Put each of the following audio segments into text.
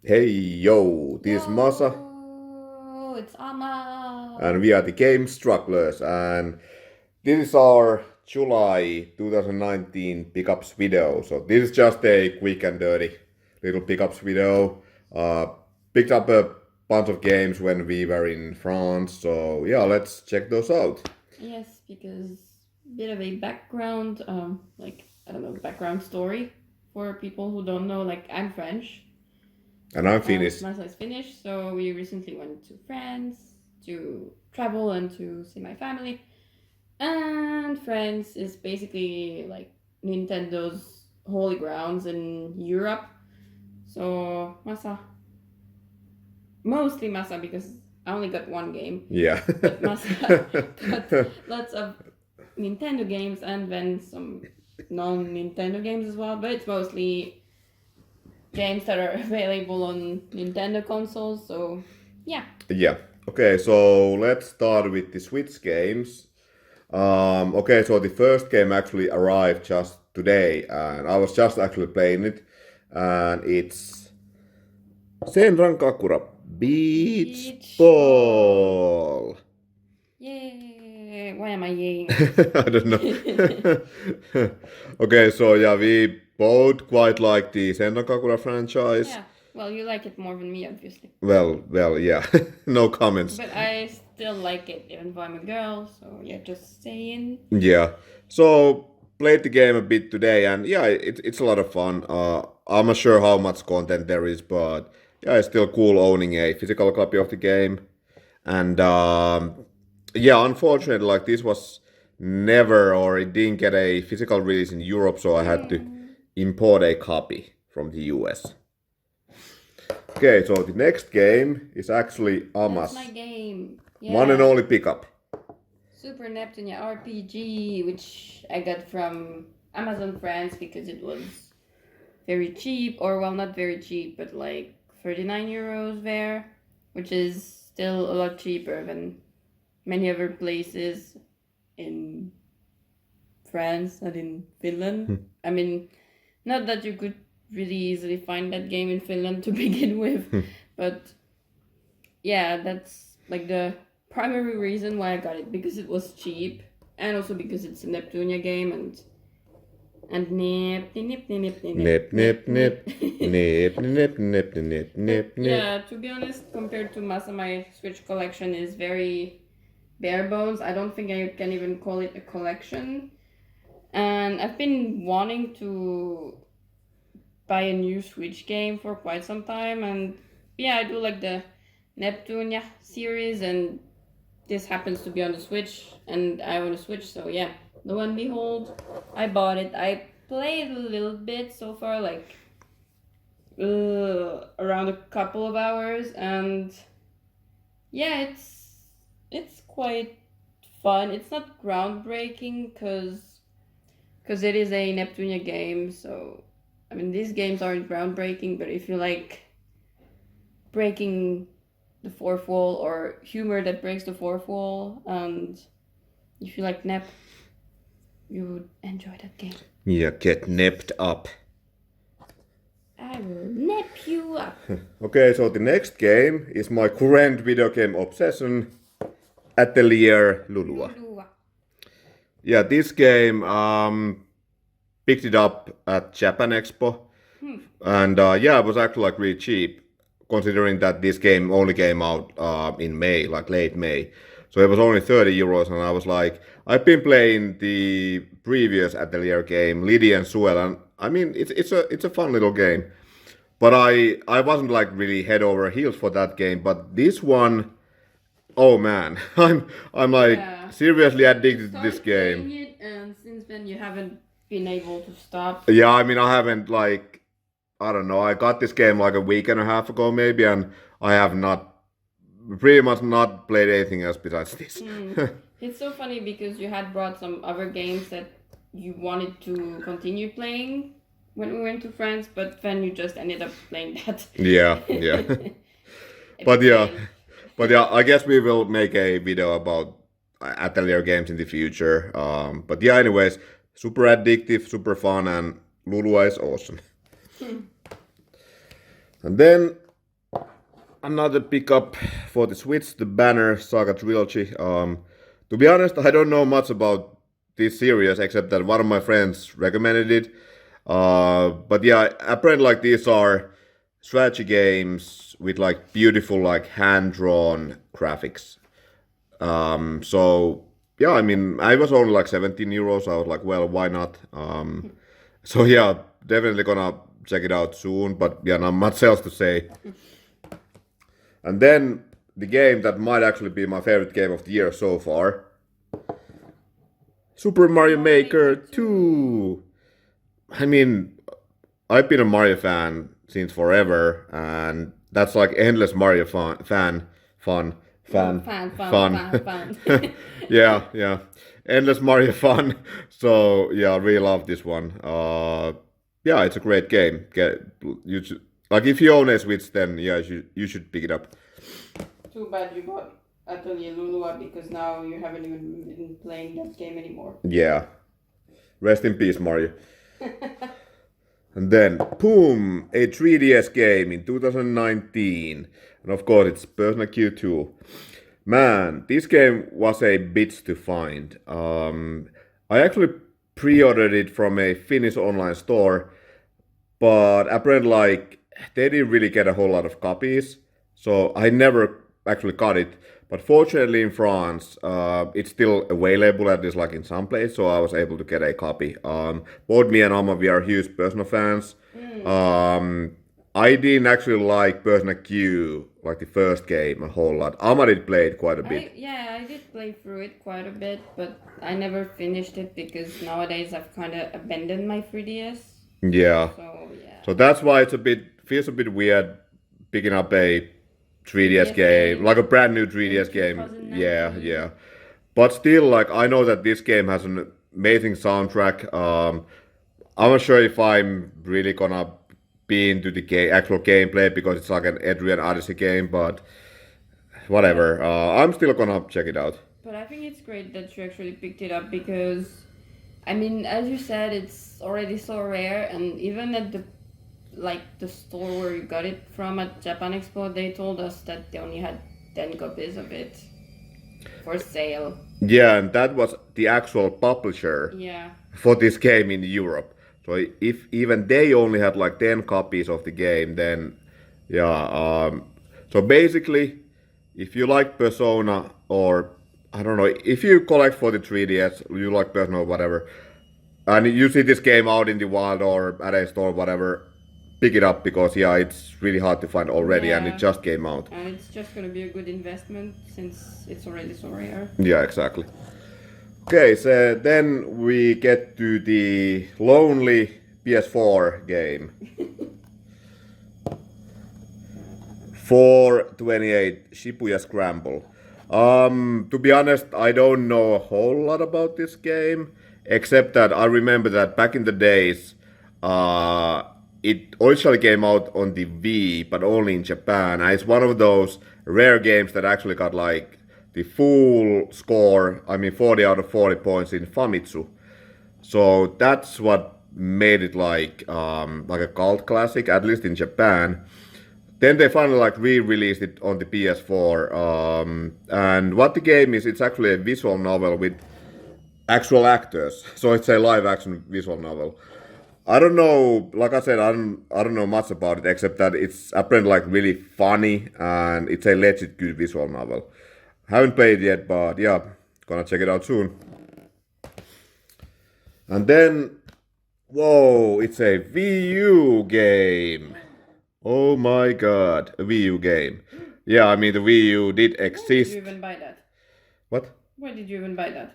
Hey yo, this is Masa, Yo, it's Amma. and we are the Game Strugglers, and this is our July 2019 pickups video. So this is just a quick and dirty little pickups video. Uh, Picked up a bunch of games when we were in France, so yeah, let's check those out. Yes, because bit of a background, like I don't know, background story for people who don't know. Like I'm French And I'm and finished. Masa is Finnish, so we recently went to France to travel and to see my family. And France is basically like Nintendo's holy grounds in Europe. So Masa, mostly Masa because I only got one game. Yeah. But Masa got lots of Nintendo games and then some non-Nintendo games as well. But it's mostly games that are available on Nintendo consoles. So yeah. Yeah. Okay, so let's start with the Switch games. Okay, so the first game actually arrived just today, and I was just actually playing it, and it's Senran Kakura Beach Beach Ball. Yay! Why am I yaying? I don't know. Okay, so yeah, we both quite like the Senran Kakura franchise. Yeah. Well, you like it more than me, obviously. Well, yeah, no comments. But I still like it, even though I'm a girl. So yeah, just saying. Yeah. So played the game a bit today, and yeah, it's a lot of fun. I'm not sure how much content there is, but yeah, it's still cool owning a physical copy of the game. And yeah, unfortunately, like this was never or it didn't get a physical release in Europe, so I had to import a copy from the US. Okay, so the next game is actually That's Amas, my game. one and Yeah. only pickup. Super Neptunia RPG, which I got from Amazon France because it was very cheap, or well, not very cheap, but like 39 euros there, which is still a lot cheaper than many other places in France and in Finland. I mean, not that you could really easily find that game in Finland to begin with, but yeah, that's like the primary reason why I got it, because it was cheap and also because it's a Neptunia game and nip nip nip nip Nip, nip, nip. Nip, nip, nip, nip, nip, nip. Yeah, to be honest, compared to Masa, my Switch collection is very bare bones. I don't think I can even call it a collection. And I've been wanting to buy a new Switch game for quite some time, and yeah, I do like the Neptunia series, and this happens to be on the Switch, and I own a Switch, so yeah, lo and behold, I bought it. I played a little bit so far, like around a couple of hours, and yeah, it's quite fun. It's not groundbreaking because it is a Neptunia game, so I mean these games aren't groundbreaking, but if you like breaking the fourth wall or humor that breaks the fourth wall, and if you like Nep, you would enjoy that game. Yeah, get nipped up. I will nip you up. Okay, so the next game is my current video game obsession, Atelier Lulua. Yeah, this game picked it up at Japan Expo, and yeah, it was actually like really cheap, considering that this game only came out in May, like late May. So it was only 30 euros, and I was like, I've been playing the previous Atelier game, Lydia and Suel, and I mean it's a fun little game. But I wasn't like really head over heels for that game, but this one, oh man, I'm like Yeah. seriously addicted to this Started game. playing it, and since then you haven't been able to stop. Yeah, I mean, I haven't like, I don't know. I got this game like a week and a half ago, maybe, and I have not, pretty much not played anything else besides this. It's so funny because you had brought some other games that you wanted to continue playing when we went to France, but then you just ended up playing that. Yeah, yeah. But yeah, but yeah, I guess we will make a video about Atelier games in the future. But yeah, anyways, super addictive, super fun, and Lulua is awesome. And then another pickup for the Switch, the Banner Saga Trilogy. To be honest, I don't know much about this series except that one of my friends recommended it. But yeah, apparently like these are strategy games with like beautiful like hand-drawn graphics. So yeah, I mean, I was only like 17 euros. I was like, well, why not? So yeah, definitely gonna check it out soon. But yeah, not much else to say. And then the game that might actually be my favorite game of the year so far, Super Mario Maker 2. I mean, I've been a Mario fan since forever, and that's like endless Mario fun. Yeah, endless Mario fun. So yeah, I really love this one. Yeah, it's a great game. Like if you own a Switch, then yeah, you should pick it up. Too bad you bought Atelier Lulua because now you haven't even been playing that game anymore. Yeah, rest in peace, Mario. And then, boom, a 3DS game in 2019. And of course, it's Persona Q2. Man, this game was a bitch to find. I actually pre-ordered it from a Finnish online store, but apparently, like, they didn't really get a whole lot of copies. So I never actually got it. But fortunately in France, it's still available at least like in some place, so I was able to get a copy. Both me and Amma, we are huge Persona fans. I didn't actually like Persona Q, like the first game, a whole lot. Amma did play it quite a bit. I did play through it quite a bit, but I never finished it because nowadays I've kind of abandoned my 3DS. Yeah. So that's why feels a bit weird picking up a 3DS game, like a brand new 3DS game. Yeah. But still, like, I know that this game has an amazing soundtrack. I'm not sure if I'm really gonna be into the actual gameplay because it's like an Adrian Odyssey game, but whatever. I'm still gonna check it out. But I think it's great that you actually picked it up because, I mean, as you said, it's already so rare, and even at the store where you got it from at Japan Expo, they told us that they only had 10 copies of it for sale. Yeah, and that was the actual publisher for this game in Europe. So if even they only had like 10 copies of the game, then yeah. So basically, if you like Persona, or I don't know, if you collect for the 3DS, you like Persona or whatever, and you see this game out in the wild or at a store or whatever, pick it up because yeah, it's really hard to find already, and it just came out. And it's just gonna be a good investment since it's already so rare. Yeah, exactly. Okay, so then we get to the lonely PS4 game. 428 Shibuya Scramble. To be honest, I don't know a whole lot about this game, except that I remember that back in the days, it originally came out on the Wii, but only in Japan. And it's one of those rare games that actually got like the full score, I mean 40 out of 40 points in Famitsu. So that's what made it like a cult classic, at least in Japan. Then they finally like re-released it on the PS4. And what the game is, it's actually a visual novel with actual actors. So it's a live action visual novel. I don't know, like I said, I don't know much about it except that it's apparently like really funny and it's a legit good visual novel. Haven't played it yet, but yeah, gonna check it out soon. And then, whoa, it's a Wii U game. Oh my god, a Wii U game. Yeah, I mean the Wii U did exist. Why did you even buy that? What? Why did you even buy that?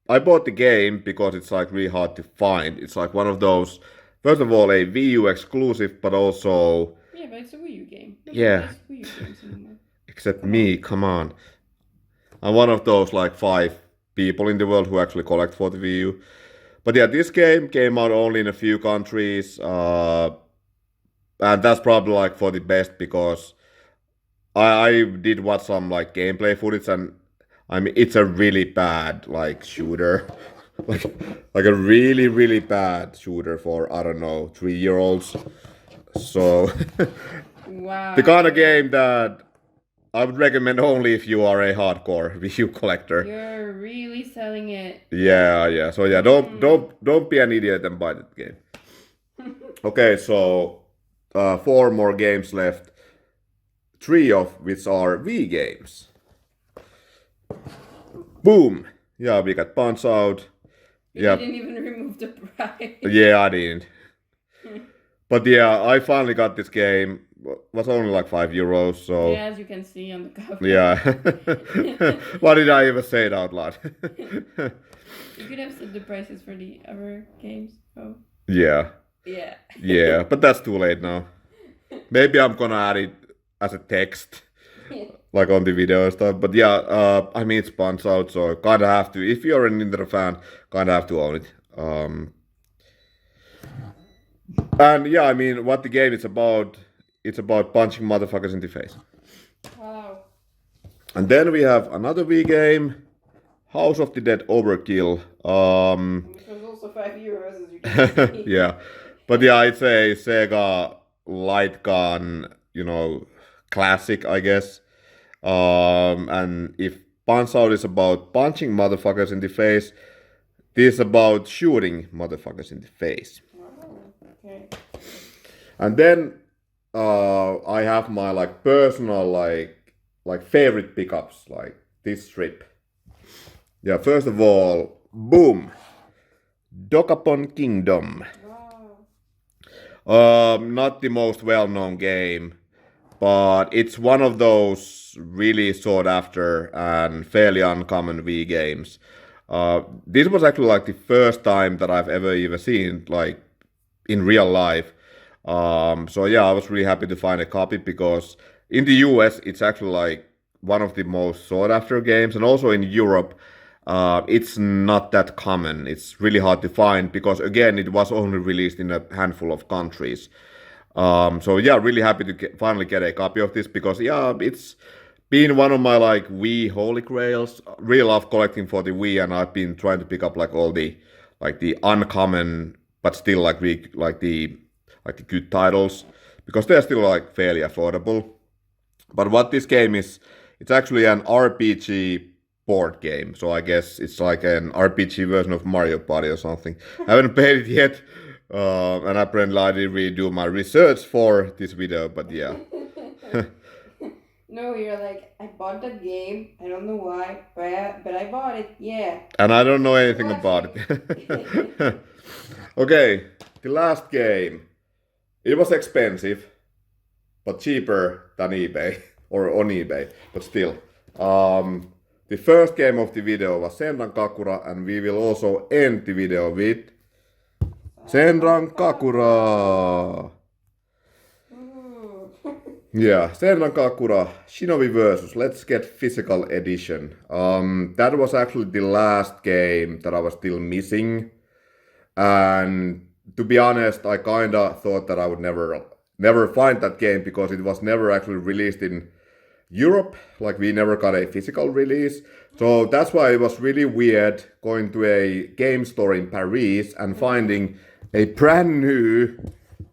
I bought the game because it's like really hard to find. It's like one of those, first of all, a Wii U exclusive, but also... Yeah, but it's a Wii U game. Yeah. Wii U games anymore. Except me, come on. I'm one of those like 5 people in the world who actually collect for the Wii U. But yeah, this game came out only in a few countries. And that's probably like for the best because I did watch some like gameplay footage, and I mean it's a really bad like shooter. like a really, really bad shooter for, I don't know, 3-year-olds. So Wow. The kind of game that I would recommend only if you are a hardcore Wii U collector. You're really selling it. Yeah. So yeah, don't be an idiot and buy that game. Okay, so 4 more games left. 3 of which are Wii games. Boom! Yeah, we got Punch Out. You Yeah. didn't even remove the price. Yeah, I didn't. But yeah, I finally got this game. Was only like €5, so Yeah, as you can see on the cover. yeah. Why did I even say it out loud? You could have said the prices for the other games. Oh. Yeah. Yeah. But that's too late now. Maybe I'm gonna add it as a text, like on the video and stuff. But yeah, I mean it's Punch Out, so kinda have to. If you're a Nintendo fan, kinda have to own it. And yeah, I mean, what the game is about, it's about punching motherfuckers in the face. Wow. And then we have another Wii game, House of the Dead Overkill. Which was also €5, as you can see. Yeah. But yeah, it's a Sega light gun, classic, I guess. And if Punch Out is about punching motherfuckers in the face, this is about shooting motherfuckers in the face. Okay. And then I have my personal favorite pickups like this trip. Yeah, first of all, boom, Dokapon Kingdom. Wow. Not the most well-known game, but it's one of those really sought after and fairly uncommon Wii games. This was actually the first time that I've ever even seen in real life. So yeah, I was really happy to find a copy because in the US it's actually one of the most sought after games, and also in Europe it's not that common. It's really hard to find because again it was only released in a handful of countries. So yeah, really happy to finally get a copy of this because yeah, it's been one of my Wii holy grails. Really love collecting for the Wii, and I've been trying to pick up all the the uncommon but still the good titles because they're still fairly affordable. But what this game is, it's actually an RPG board game. So I guess it's an RPG version of Mario Party or something. I haven't played it yet, and apparently I didn't really do my research for this video. But yeah. No, you're I bought that game. I don't know why, but I bought it. Yeah. And I don't know anything about it. Okay, the last game. It was expensive, but cheaper than eBay or on eBay, but still. The first game of the video was Senran Kakura, and we will also end the video with Senran Kakura. Yeah, Senran Kakura, Shinobi Versus, Let's Get Physical Edition. That was actually the last game that I was still missing. And to be honest, I kinda thought that I would never find that game because it was never actually released in Europe. We never got a physical release. So that's why it was really weird going to a game store in Paris and finding a brand new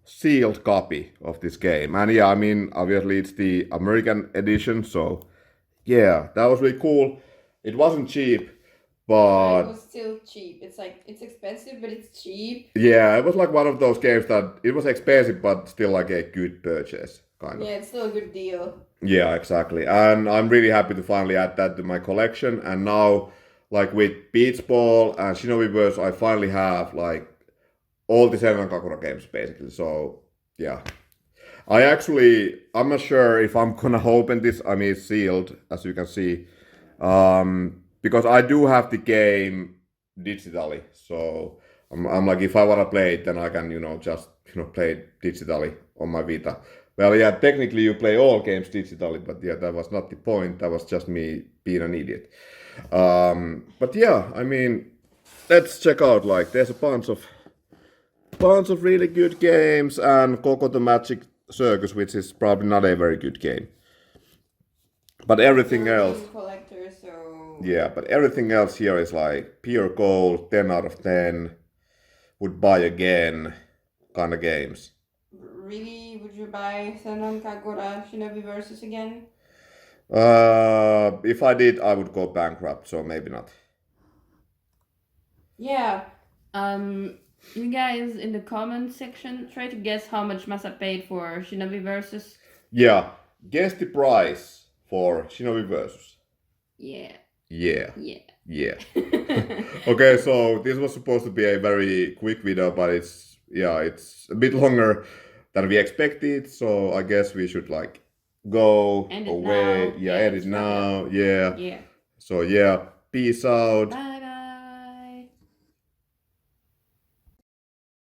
sealed copy of this game. And yeah, I mean, obviously it's the American edition, so yeah, that was really cool. It wasn't cheap, but it was still cheap. It's expensive, but it's cheap. Yeah, it was one of those games that it was expensive, but still a good purchase, kind of. Yeah, it's still a good deal. Yeah, exactly. And I'm really happy to finally add that to my collection. And now, with Beach Ball and Shinobi Verse, I finally have all the Senran Kakura games basically. So yeah, I'm not sure if I'm gonna open this. I mean, it's sealed, as you can see, because I do have the game digitally. So I'm if I wanna play it, then I can just play it digitally on my Vita. Well, yeah, technically you play all games digitally, but yeah, that was not the point. That was just me being an idiot. But yeah, I mean, let's check out. There's a bunch of really good games, and Coco the Magic Circus, which is probably not a very good game. But everything else, collector, so yeah, but everything else here is pure gold, 10 out of 10, would buy again kind of games. really, would you buy Senran Kagura Shinobi Versus again? If I did, I would go bankrupt, so maybe not. Yeah. You guys in the comments section try to guess how much Masa paid for Shinobi Versus. Yeah, guess the price for Shinobi Versus. Yeah. Yeah. Yeah. Yeah. Okay, so this was supposed to be a very quick video, but it's a bit longer than we expected, so I guess we should like go End it away. now. Yeah, Yeah, end it let's wrap it up. now. Yeah. Yeah. So yeah, peace out. Bye.